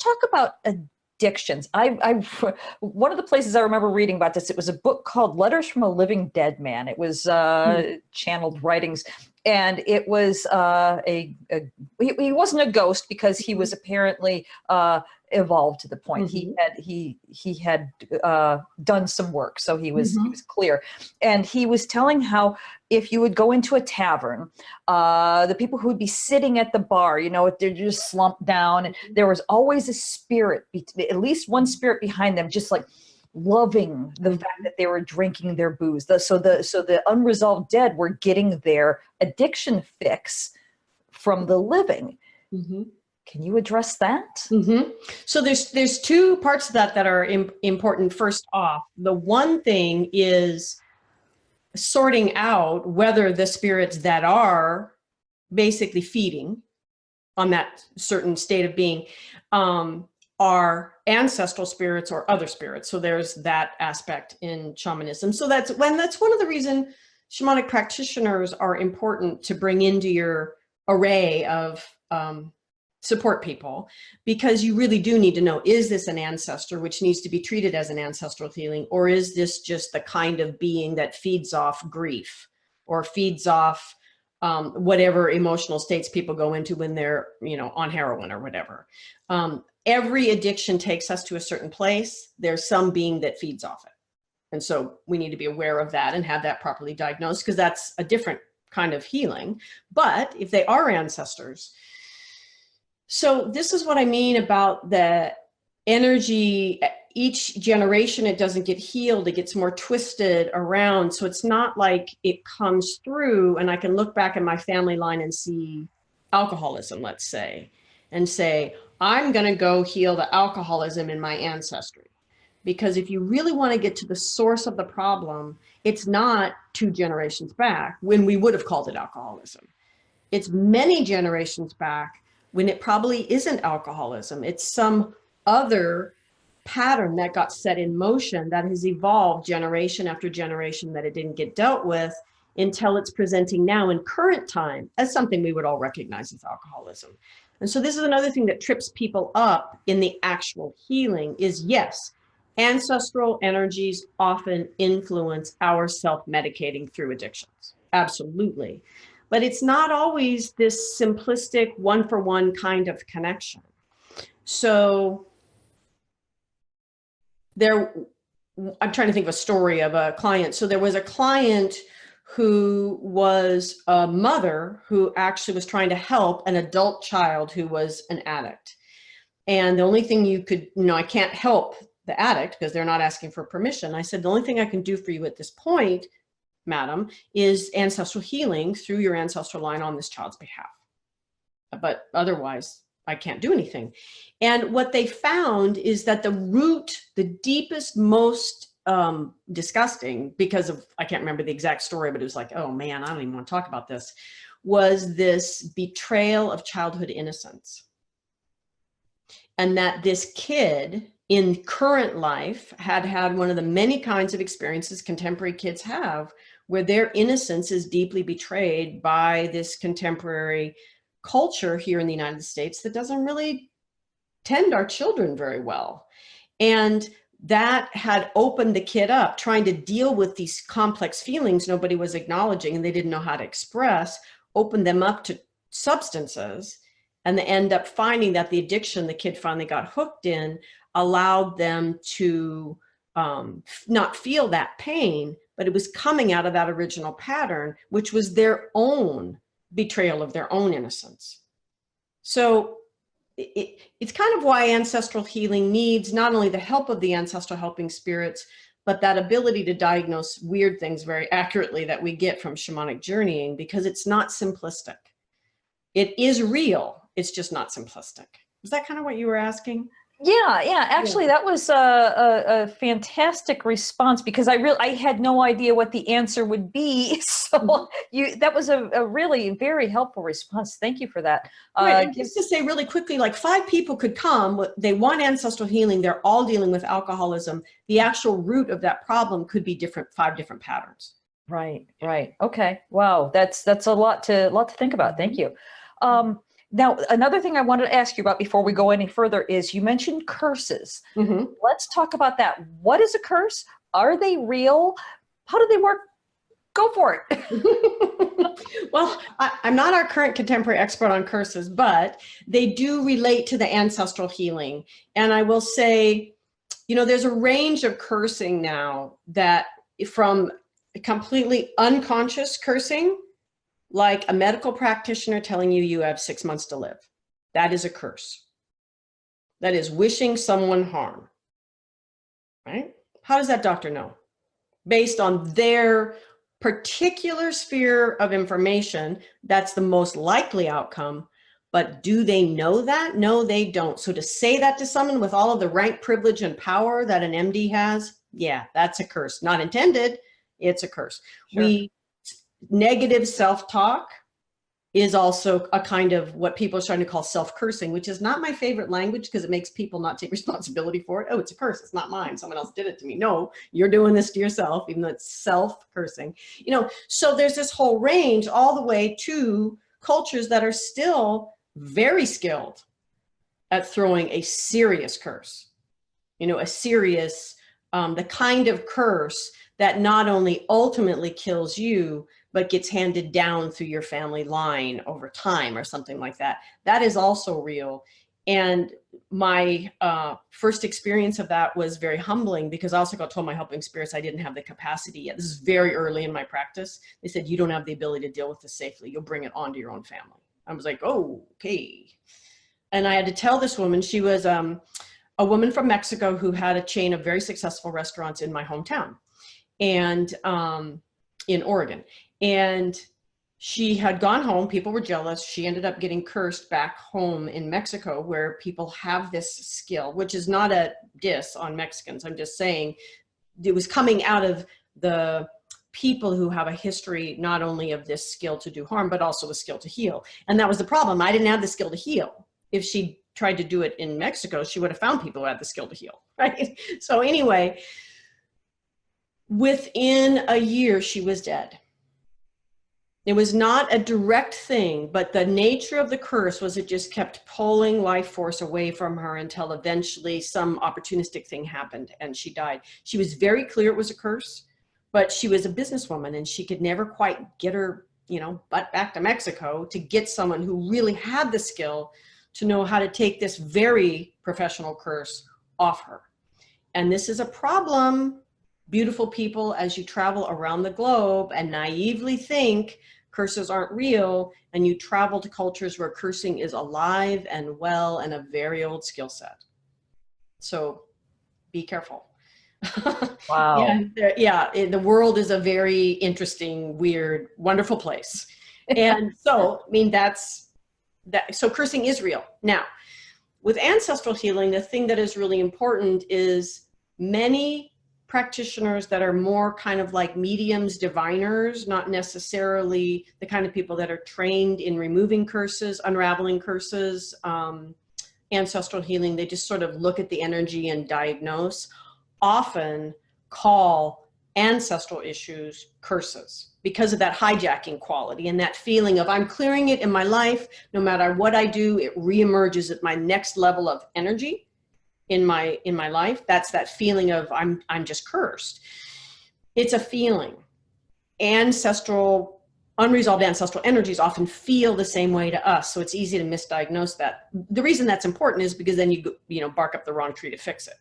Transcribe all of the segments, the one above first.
talk about addictions. One of the places I remember reading about this, it was a book called Letters from a Living Dead Man. It was channeled writings, and it was he wasn't a ghost because he was apparently evolved to the point. He had done some work, so he was clear, and he was telling how if you would go into a tavern, the people who would be sitting at the bar, you know, they're just slumped down, and there was always a spirit, at least one spirit behind them, just like loving the fact that they were drinking their booze. So the unresolved dead were getting their addiction fix from the living. Can you address that? So there's two parts of that are important. First off, the one thing is sorting out whether the spirits that are basically feeding on that certain state of being are ancestral spirits or other spirits. So there's that aspect in shamanism. So that's one of the reasons shamanic practitioners are important to bring into your array of support people, because you really do need to know, is this an ancestor which needs to be treated as an ancestral healing, or is this just the kind of being that feeds off grief or feeds off whatever emotional states people go into when they're, you know, on heroin or whatever. Every addiction takes us to a certain place. There's some being that feeds off it. And so we need to be aware of that and have that properly diagnosed, because that's a different kind of healing. But if they are ancestors, so this is what I mean about the energy. Each generation, it doesn't get healed. It gets more twisted around. So it's not like it comes through and I can look back in my family line and see alcoholism, let's say, and say, I'm going to go heal the alcoholism in my ancestry. Because if you really want to get to the source of the problem, it's not 2 generations back when we would have called it alcoholism. It's many generations back when it probably isn't alcoholism. It's some other pattern that got set in motion that has evolved generation after generation that it didn't get dealt with until it's presenting now in current time as something we would all recognize as alcoholism. And so this is another thing that trips people up in the actual healing is, yes, ancestral energies often influence our self-medicating through addictions. Absolutely. But it's not always this simplistic one-for-one kind of connection. So I'm trying to think of a story of a client. So there was a client who was a mother who actually was trying to help an adult child who was an addict. And the only thing you could, I can't help the addict because they're not asking for permission. I said, the only thing I can do for you at this point, madam, is ancestral healing through your ancestral line on this child's behalf. But otherwise, I can't do anything. And what they found is that the root, the deepest, most disgusting, because of, I can't remember the exact story, but it was like, oh man, I don't even want to talk about this, was this betrayal of childhood innocence. And that this kid in current life had one of the many kinds of experiences contemporary kids have, where their innocence is deeply betrayed by this contemporary culture here in the United States that doesn't really tend our children very well. And that had opened the kid up, trying to deal with these complex feelings nobody was acknowledging and they didn't know how to express, opened them up to substances, and they end up finding that the addiction the kid finally got hooked in allowed them to not feel that pain, but it was coming out of that original pattern, which was their own betrayal of their own innocence. So it's kind of why ancestral healing needs not only the help of the ancestral helping spirits, but that ability to diagnose weird things very accurately that we get from shamanic journeying, because it's not simplistic. It is real, it's just not simplistic. Was that kind of what you were asking? Yeah. Actually, that was a fantastic response, because I had no idea what the answer would be. So that was a really very helpful response. Thank you for that. Right, and just to say really quickly, like 5 people could come, they want ancestral healing, they're all dealing with alcoholism. The actual root of that problem could be 5 different patterns. Right. Okay. Wow. That's a lot to think about. Thank you. Now, another thing I wanted to ask you about before we go any further is you mentioned curses. Mm-hmm. Let's talk about that. What is a curse? Are they real? How do they work? Go for it. Well, I'm not our current contemporary expert on curses, but they do relate to the ancestral healing. And I will say, there's a range of cursing now that from completely unconscious cursing, like a medical practitioner telling you you have 6 months to live. That is a curse. That is wishing someone harm, right? How does that doctor know? Based on their particular sphere of information, that's the most likely outcome. But do they know that? No, they don't. So to say that to someone with all of the rank, privilege, and power that an MD has, yeah, that's a curse. Not intended, it's a curse. Sure. Negative self-talk is also a kind of what people are starting to call self-cursing, which is not my favorite language because it makes people not take responsibility for it. Oh, it's a curse. It's not mine. Someone else did it to me. No, you're doing this to yourself, even though it's self-cursing. So there's this whole range all the way to cultures that are still very skilled at throwing a serious curse, a serious, the kind of curse that not only ultimately kills you, but gets handed down through your family line over time or something like that. That is also real. And my first experience of that was very humbling because I also got told my helping spirits I didn't have the capacity yet. This is very early in my practice. They said, you don't have the ability to deal with this safely. You'll bring it onto your own family. I was like, oh, okay. And I had to tell this woman, she was a woman from Mexico who had a chain of very successful restaurants in my hometown and in Oregon. And she had gone home. People were jealous. She ended up getting cursed back home in Mexico where people have this skill, which is not a diss on Mexicans. I'm just saying it was coming out of the people who have a history, not only of this skill to do harm, but also a skill to heal. And that was the problem. I didn't have the skill to heal. If she tried to do it in Mexico, she would have found people who had the skill to heal, right? So anyway, within a year, she was dead. It was not a direct thing, but the nature of the curse was it just kept pulling life force away from her until eventually some opportunistic thing happened and she died. She was very clear it was a curse, but she was a businesswoman and she could never quite get her, butt back to Mexico to get someone who really had the skill to know how to take this very professional curse off her. And this is a problem, beautiful people, as you travel around the globe and naively think curses aren't real, and you travel to cultures where cursing is alive and well and a very old skill set. So be careful. Wow. The world is a very interesting, weird, wonderful place. And so, so cursing is real. Now, with ancestral healing, the thing that is really important is many practitioners that are more kind of like mediums, diviners, not necessarily the kind of people that are trained in removing curses, unraveling curses, ancestral healing. They just sort of look at the energy and diagnose, often call ancestral issues curses because of that hijacking quality and that feeling of I'm clearing it in my life. No matter what I do, it reemerges at my next level of energy in my life. That's that feeling of I'm just cursed. It's a feeling. Unresolved ancestral energies often feel the same way to us. So it's easy to misdiagnose that. The reason that's important is because then you bark up the wrong tree to fix it.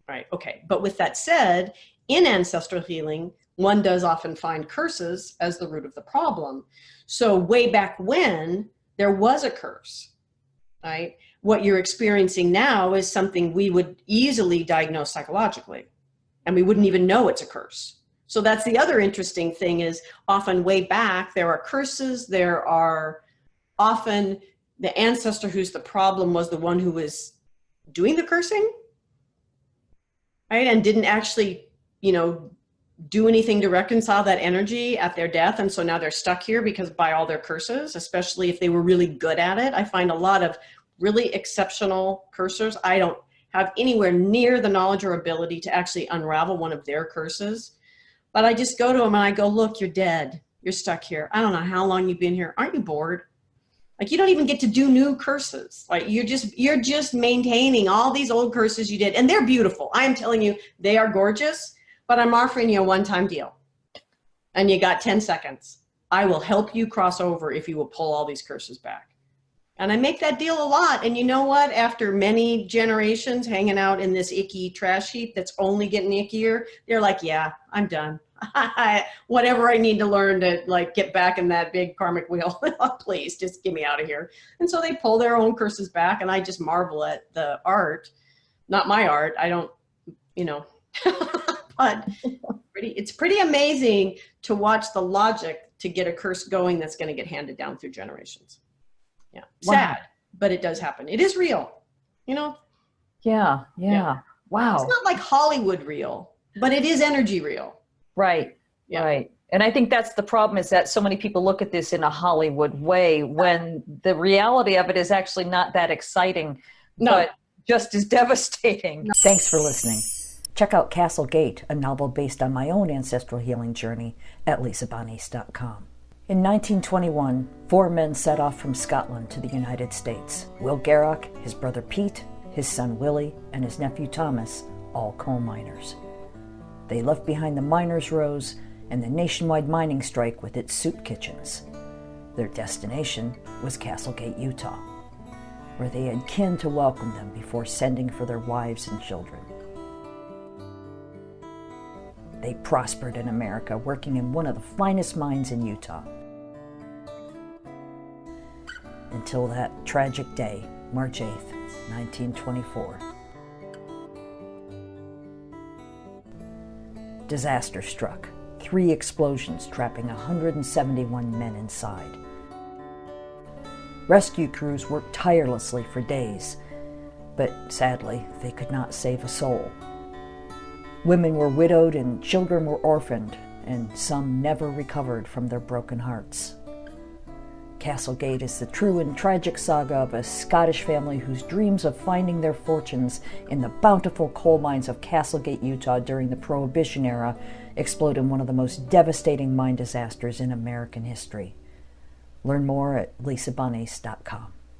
Right. Okay. But with that said, in ancestral healing, one does often find curses as the root of the problem. So way back when there was a curse, right? What you're experiencing now is something we would easily diagnose psychologically, and we wouldn't even know it's a curse. So that's the other interesting thing is often way back, there are curses. There are often the ancestor who's the problem was the one who was doing the cursing, right? And didn't actually, do anything to reconcile that energy at their death. And so now they're stuck here because by all their curses, especially if they were really good at it. I find a lot of really exceptional cursors. I don't have anywhere near the knowledge or ability to actually unravel one of their curses. But I just go to them and I go, look, you're dead. You're stuck here. I don't know how long you've been here. Aren't you bored? Like you don't even get to do new curses. Like you're just maintaining all these old curses you did. And they're beautiful. I am telling you, they are gorgeous, but I'm offering you a one-time deal. And you got 10 seconds. I will help you cross over if you will pull all these curses back. And I make that deal a lot. And you know what? After many generations hanging out in this icky trash heap that's only getting ickier, they're like, yeah, I'm done. Whatever I need to learn to like get back in that big karmic wheel, please just get me out of here. And so they pull their own curses back, and I just marvel at the art. Not my art. I don't, but it's pretty amazing to watch the logic to get a curse going that's going to get handed down through generations. Yeah. Sad, but it does happen. It is real, Yeah. Wow. It's not like Hollywood real, but it is energy real. Right. Yeah. Right. And I think that's the problem, is that so many people look at this in a Hollywood way when the reality of it is actually not that exciting, but just as devastating. No. Thanks for listening. Check out Castle Gate, a novel based on my own ancestral healing journey, at lisabonis.com. In 1921, 4 men set off from Scotland to the United States. Will Garrock, his brother Pete, his son Willie, and his nephew Thomas, all coal miners. They left behind the miners' rows and the nationwide mining strike with its soup kitchens. Their destination was Castlegate, Utah, where they had kin to welcome them before sending for their wives and children. They prospered in America, working in one of the finest mines in Utah. Until that tragic day, March 8th, 1924. Disaster struck. 3 explosions, trapping 171 men inside. Rescue crews worked tirelessly for days, but sadly, they could not save a soul. Women were widowed and children were orphaned, and some never recovered from their broken hearts. Castlegate is the true and tragic saga of a Scottish family whose dreams of finding their fortunes in the bountiful coal mines of Castlegate, Utah during the Prohibition era explode in one of the most devastating mine disasters in American history. Learn more at lisabonis.com.